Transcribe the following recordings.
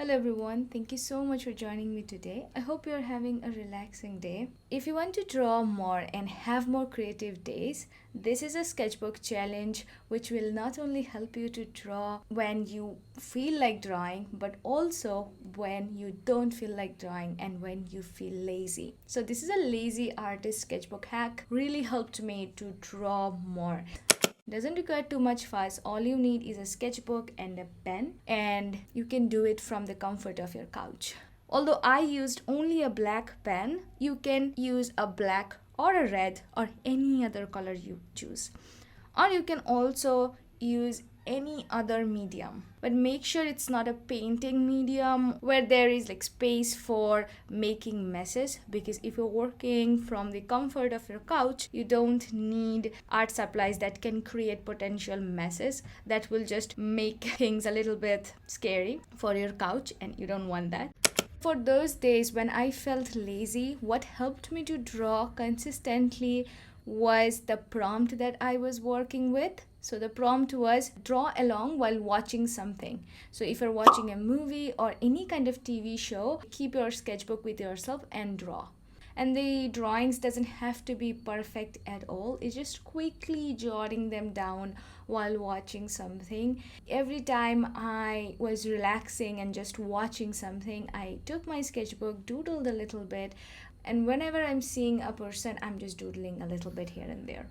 Hello everyone, thank you so much for joining me today. I hope you're having a relaxing day. If you want to draw more and have more creative days, this is a sketchbook challenge which will not only help you to draw when you feel like drawing, but also when you don't feel like drawing and when you feel lazy. So this is a lazy artist sketchbook hack, really helped me to draw more. Doesn't require too much fuss. All you need is a sketchbook and a pen, and you can do it from the comfort of your couch. Although I used only a black pen, you can use a black or a red or any other color you choose. Or you can also use any other medium, but make sure it's not a painting medium where there is like space for making messes, because if you're working from the comfort of your couch, you don't need art supplies that can create potential messes that will just make things a little bit scary for your couch, and you don't want that. For those days when I felt lazy, what helped me to draw consistently was the prompt that I was working with. So the prompt was draw along while watching something. So if you're watching a movie or any kind of TV show, keep your sketchbook with yourself and draw. And the drawings doesn't have to be perfect at all. It's just quickly jotting them down while watching something. Every time I was relaxing and just watching something, I took my sketchbook, doodled a little bit, and whenever I'm seeing a person, I'm just doodling a little bit here and there.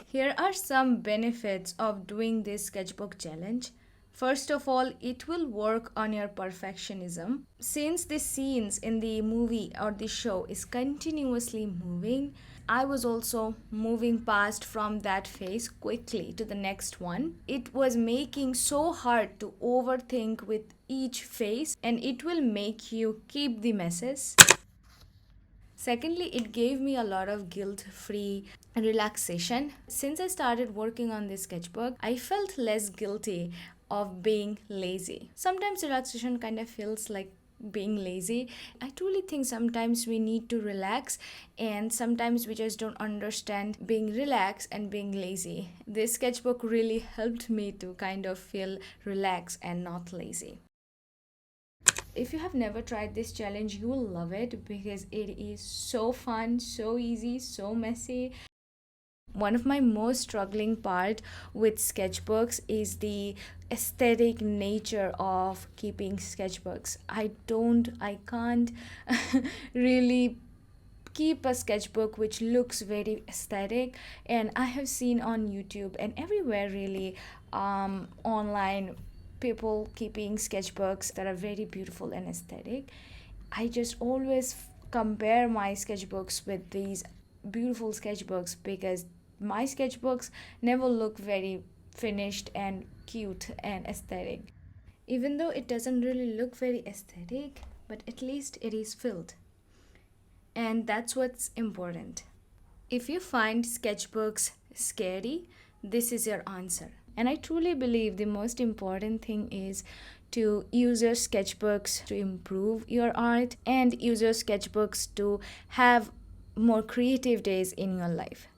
Here are some benefits of doing this sketchbook challenge. First of all, it will work on your perfectionism. Since the scenes in the movie or the show is continuously moving, I was also moving past from that phase quickly to the next one. It was making so hard to overthink with each phase, and it will make you keep the messes. Secondly, it gave me a lot of guilt-free relaxation. Since I started working on this sketchbook, I felt less guilty of being lazy. Sometimes relaxation kind of feels like being lazy. I truly think sometimes we need to relax, and sometimes we just don't understand being relaxed and being lazy. This sketchbook really helped me to kind of feel relaxed and not lazy. If you have never tried this challenge, you will love it because it is so fun, so easy, so messy. One of my most struggling part with sketchbooks is the aesthetic nature of keeping sketchbooks. I can't really keep a sketchbook which looks very aesthetic, and I have seen on YouTube and everywhere really online people keeping sketchbooks that are very beautiful and aesthetic. I just always compare my sketchbooks with these beautiful sketchbooks because my sketchbooks never look very finished and cute and aesthetic. Even though it doesn't really look very aesthetic, but at least it is filled. And that's what's important. If you find sketchbooks scary, this is your answer. And I truly believe the most important thing is to use your sketchbooks to improve your art and use your sketchbooks to have more creative days in your life.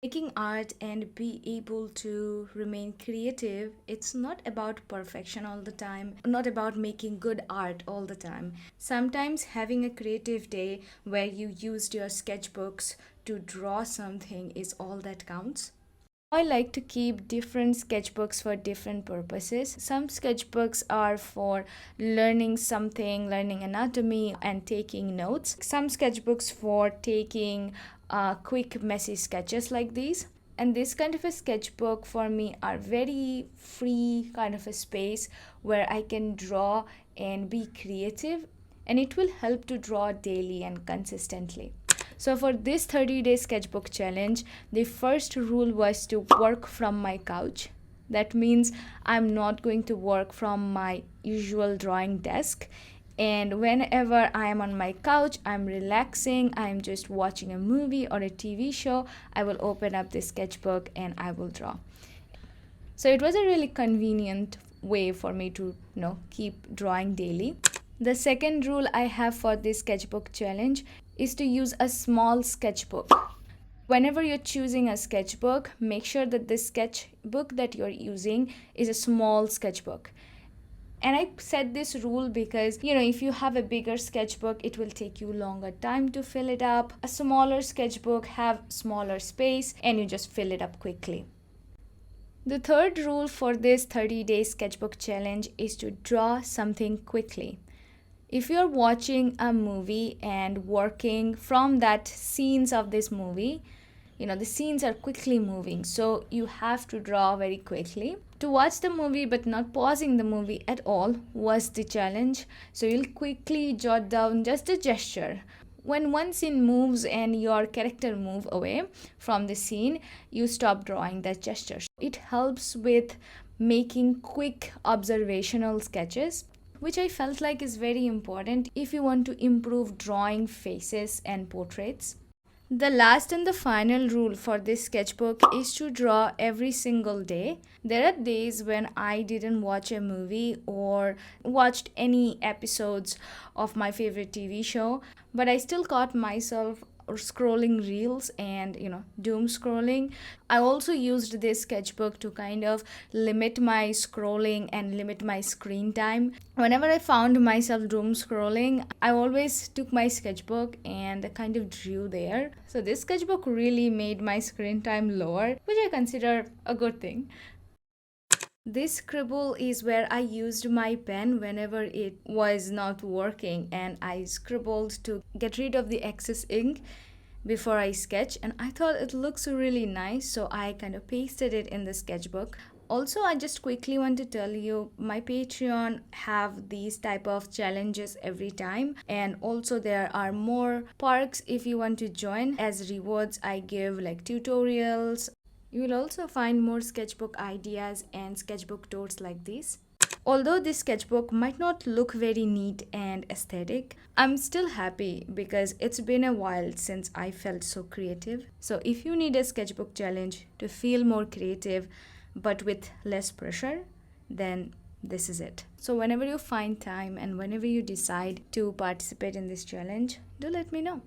Making art and be able to remain creative, it's not about perfection all the time, not about making good art all the time. Sometimes having a creative day where you used your sketchbooks to draw something is all that counts. I like to keep different sketchbooks for different purposes. Some sketchbooks are for learning something, learning anatomy, and taking notes. Some sketchbooks for taking quick, messy sketches like these. And this kind of a sketchbook for me are very free kind of a space where I can draw and be creative, and it will help to draw daily and consistently. So for this 30-day sketchbook challenge, the first rule was to work from my couch. That means I'm not going to work from my usual drawing desk. And whenever I am on my couch, I'm relaxing, I'm just watching a movie or a TV show, I will open up this sketchbook and I will draw. So it was a really convenient way for me to, keep drawing daily. The second rule I have for this sketchbook challenge is to use a small sketchbook. Whenever you're choosing a sketchbook, make sure that the sketchbook that you're using is a small sketchbook. And I set this rule because, if you have a bigger sketchbook, it will take you longer time to fill it up. A smaller sketchbook have smaller space and you just fill it up quickly. The third rule for this 30-day sketchbook challenge is to draw something quickly. If you're watching a movie and working from that scenes of this movie, the scenes are quickly moving, so you have to draw very quickly. To watch the movie but not pausing the movie at all was the challenge. So you'll quickly jot down just a gesture. When one scene moves and your character move away from the scene, you stop drawing that gesture. It helps with making quick observational sketches, which I felt like is very important if you want to improve drawing faces and portraits. The last and the final rule for this sketchbook is to draw every single day. There are days when I didn't watch a movie or watched any episodes of my favorite TV show, but I still caught myself scrolling reels and doom scrolling. I also used this sketchbook to kind of limit my scrolling and limit my screen time. Whenever I found myself doom scrolling, I always took my sketchbook and kind of drew there. So this sketchbook really made my screen time lower, which I consider a good thing. This scribble is where I used my pen whenever it was not working, and I scribbled to get rid of the excess ink before I sketch, and I thought it looks really nice, so I kind of pasted it in the sketchbook. Also, I just quickly want to tell you my Patreon have these type of challenges every time, and also there are more perks if you want to join. As rewards, I give like tutorials. You will also find more sketchbook ideas and sketchbook tours like this. Although this sketchbook might not look very neat and aesthetic, I'm still happy because it's been a while since I felt so creative. So if you need a sketchbook challenge to feel more creative but with less pressure, then this is it. So whenever you find time and whenever you decide to participate in this challenge, do let me know.